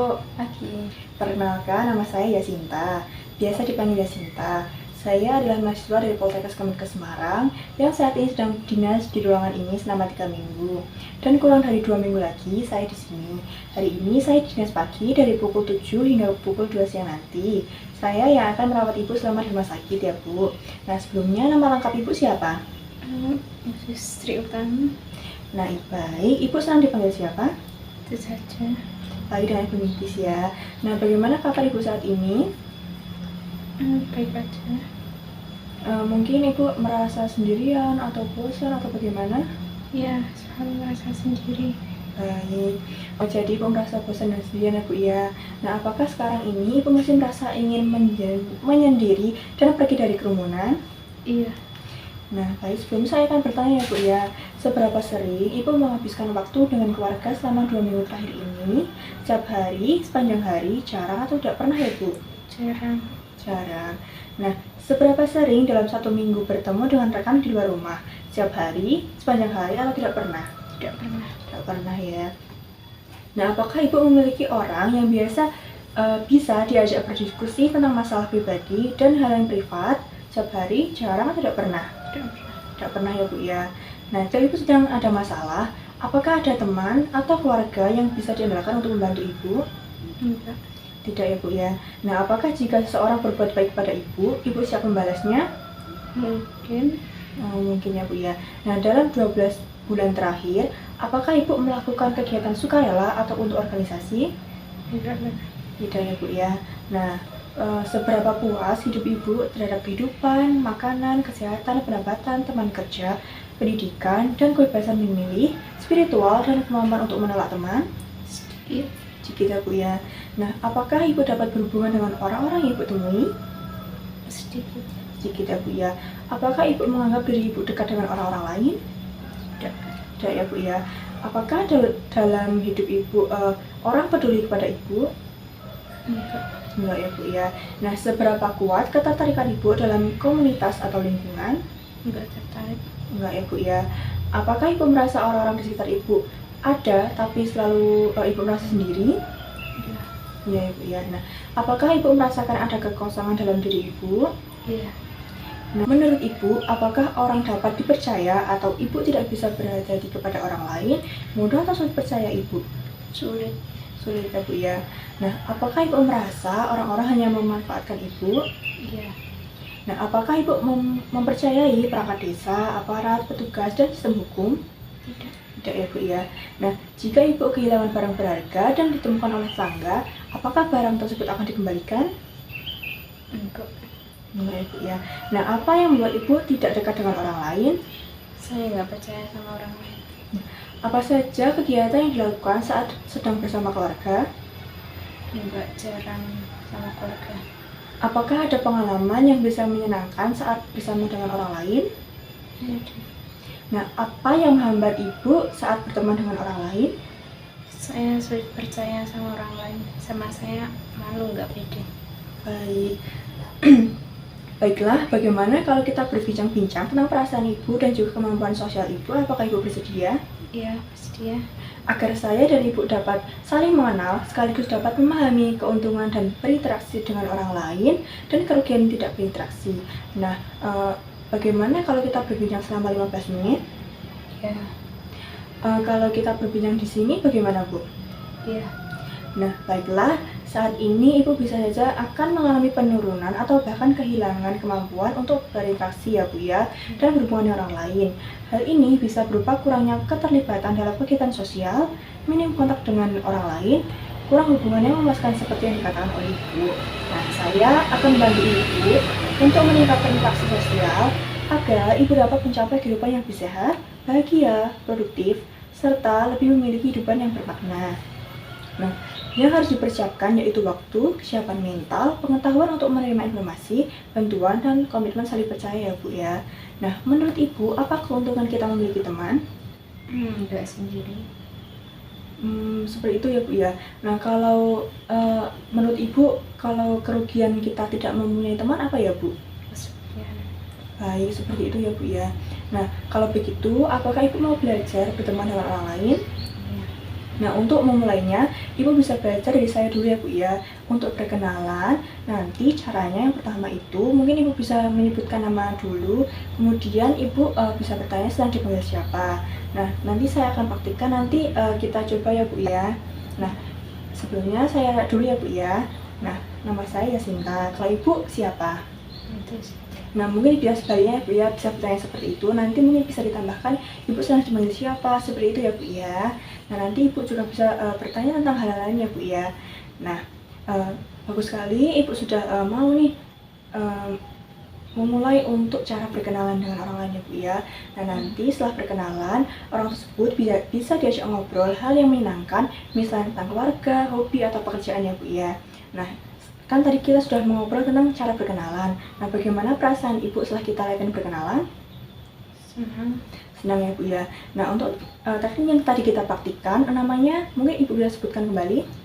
Bu. Pagi. Perkenalkan, nama saya Yasinta. Biasa dipanggil Yasinta. Saya adalah mahasiswa dari Poltekkes Kemenkes Semarang yang saat ini sedang dinas di ruangan ini selama 3 minggu. Dan kurang dari 2 minggu lagi saya di sini. Hari ini saya dinas pagi dari pukul 7 hingga pukul 2 siang nanti. Saya yang akan merawat ibu selama di rumah sakit ya Bu. Nah sebelumnya nama lengkap ibu siapa? Sri Utami. Nah baik, ibu senang dipanggil siapa? Itu saja. Baik dengan ibu Nifis ya. Nah bagaimana kabar ibu saat ini? Baik aja. Mungkin ibu merasa sendirian atau bosan atau bagaimana? Ya, selalu merasa sendiri. Baik. Oh jadi ibu merasa bosan dan sendirian ya Bu ya. Nah apakah sekarang ini ibu masih merasa ingin menyendiri dan pergi dari kerumunan? Iya. Nah baik, sebelum saya akan bertanya ya Bu ya, seberapa sering ibu menghabiskan waktu dengan keluarga selama 2 minggu terakhir ini? Setiap hari, sepanjang hari, jarang atau tidak pernah ya Bu? Jarang. Jarang. Nah, seberapa sering dalam 1 minggu bertemu dengan rekan di luar rumah? Setiap hari, sepanjang hari, atau tidak pernah? Tidak pernah. Tidak pernah ya. Nah, apakah ibu memiliki orang yang biasa bisa diajak berdiskusi tentang masalah pribadi dan hal yang privat? Setiap hari, jarang atau tidak pernah? Tidak pernah. Tidak pernah ya Bu ya. Nah, jika ibu sedang ada masalah, apakah ada teman atau keluarga yang bisa diandalkan untuk membantu ibu? Enggak. Tidak ya Bu ya. Nah, apakah jika seseorang berbuat baik pada ibu siap membalasnya? Mungkin. Mungkin ya Bu ya. Nah, dalam 12 bulan terakhir, apakah ibu melakukan kegiatan sukarela atau untuk organisasi? Enggak. Tidak ya Bu ya. Nah, seberapa puas hidup ibu terhadap kehidupan, makanan, kesehatan, pendapatan, teman kerja, pendidikan, dan kebebasan memilih, spiritual, dan kemampuan untuk menolak teman? Sedikit. Sedikit ya Bu ya. Nah, apakah ibu dapat berhubungan dengan orang-orang yang ibu temui? Sedikit. Sedikit ya Bu ya. Apakah ibu menganggap diri ibu dekat dengan orang-orang lain? Tidak. Tidak ya Bu ya. Apakah dalam hidup ibu orang peduli kepada ibu? Enggak. Enggak ya Bu ya. Nah, seberapa kuat ketertarikan ibu dalam komunitas atau lingkungan? Enggak tertarik. Enggak ya Bu ya. Apakah ibu merasa orang-orang di sekitar ibu ada tapi selalu ibu merasa sendiri? Iya. Iya ya Bu ya. Nah, apakah ibu merasakan ada kekosongan dalam diri ibu? Iya. Nah, menurut ibu, apakah orang dapat dipercaya atau ibu tidak bisa berhati-hati kepada orang lain? Mudah atau sulit percaya ibu? Sulit. Sulit ya Bu ya. Nah, apakah ibu merasa orang-orang hanya memanfaatkan ibu? Iya. Nah, apakah ibu mempercayai perangkat desa, aparat, petugas, dan sistem hukum? Tidak. Tidak ya Bu ya. Nah, jika ibu kehilangan barang berharga dan ditemukan oleh tetangga, apakah barang tersebut akan dikembalikan? Enggak. Enggak ya Bu ya. Nah, apa yang membuat ibu tidak dekat dengan orang lain? Saya nggak percaya sama orang lain. Apa saja kegiatan yang dilakukan saat sedang bersama keluarga? Enggak, jarang sama keluarga. Apakah ada pengalaman yang bisa menyenangkan saat bersama dengan orang lain? Ada. Nah, apa yang menghambat ibu saat berteman dengan orang lain? Saya sulit percaya sama orang lain. Sama saya malu, nggak pede. Baik. Baiklah, bagaimana kalau kita berbincang-bincang tentang perasaan ibu dan juga kemampuan sosial ibu? Apakah ibu bersedia? Iya, pasti ya. Agar saya dan ibu dapat saling mengenal, sekaligus dapat memahami keuntungan dan berinteraksi dengan orang lain dan kerugian tidak berinteraksi. Nah, bagaimana kalau kita berbincang selama 15 menit? Iya. Kalau kita berbincang di sini, bagaimana Bu? Iya. Nah, baiklah, saat ini ibu bisa saja akan mengalami penurunan atau bahkan kehilangan kemampuan untuk berinteraksi ya Bu ya, dan berhubungan dengan orang lain. Hal ini bisa berupa kurangnya keterlibatan dalam kegiatan sosial, minim kontak dengan orang lain, kurang hubungan yang memuaskan seperti yang dikatakan oleh Ibu. Nah, saya akan membantu Ibu untuk meningkatkan interaksi sosial agar Ibu dapat mencapai kehidupan yang lebih sehat, bahagia, produktif, serta lebih memiliki kehidupan yang bermakna. Nah, yang harus dipersiapkan yaitu waktu, kesiapan mental, pengetahuan untuk menerima informasi, bantuan, dan komitmen saling percaya ya Bu ya. Nah, menurut Ibu, apa keuntungan kita memiliki teman? Enggak sendiri. Seperti itu ya Bu ya. Nah, kalau menurut Ibu, kalau kerugian kita tidak mempunyai teman apa ya Bu? Kesepian. Baik, seperti itu ya Bu ya. Nah, kalau begitu, apakah Ibu mau belajar berteman dengan orang lain? Iya. Nah, untuk memulainya, Ibu bisa belajar dari saya dulu ya Bu ya. Untuk perkenalan, nanti caranya yang pertama itu mungkin Ibu bisa menyebutkan nama dulu, kemudian Ibu bisa bertanya sedang dipanggil siapa. Nah, nanti saya akan praktikkan, nanti kita coba ya Bu ya. Nah, sebelumnya saya dulu ya Bu ya. Nah, nama saya Yasinta. Kalau Ibu siapa? Nah, mungkin biasa sebaliknya Bu ya, bisa bertanya seperti itu. Nanti mungkin bisa ditambahkan Ibu sedang dipanggil siapa, seperti itu ya Bu ya. Nah, nanti Ibu juga bisa bertanya tentang hal lain ya Bu ya. Nah, bagus sekali Ibu sudah mau nih memulai untuk cara berkenalan dengan orang lain ya Bu ya. Nah, nanti setelah berkenalan, orang tersebut bisa diajak ngobrol hal yang menyenangkan, misalnya tentang keluarga, hobi, atau pekerjaan ya Bu ya. Nah, kan tadi kita sudah mengobrol tentang cara berkenalan. Nah, bagaimana perasaan Ibu setelah kita lakukan berkenalan? Senang ya Bu ya. Nah, untuk teknik yang tadi kita praktikkan, namanya mungkin Ibu bisa sebutkan kembali?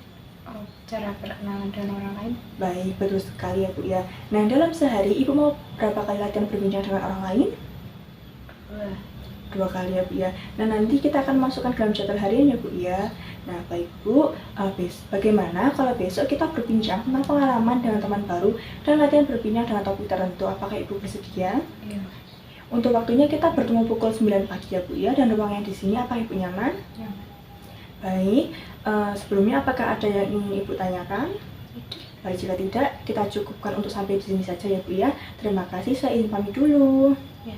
Cara berkenalan dengan orang lain. Baik, betul sekali ya Bu ya. Nah, dalam sehari Ibu mau berapa kali latihan berbincang dengan orang lain? 2 kali ya Bu ya. Nah, nanti kita akan masukkan dalam jadwal harian ya Bu ya. Nah, baik Bu, bagaimana kalau besok kita berbincang tentang pengalaman dengan teman baru dan latihan berbincang dengan topik tertentu? Apakah Ibu bersedia? Iya. Untuk waktunya kita bertemu pukul 9 pagi ya Bu ya, dan ruangnya di sini apa Ibu nyaman? Ya. Baik, sebelumnya apakah ada yang ingin Ibu tanyakan? Baik, jika tidak, kita cukupkan untuk sampai di sini saja ya Bu ya. Terima kasih, saya izin pamit dulu. Ya.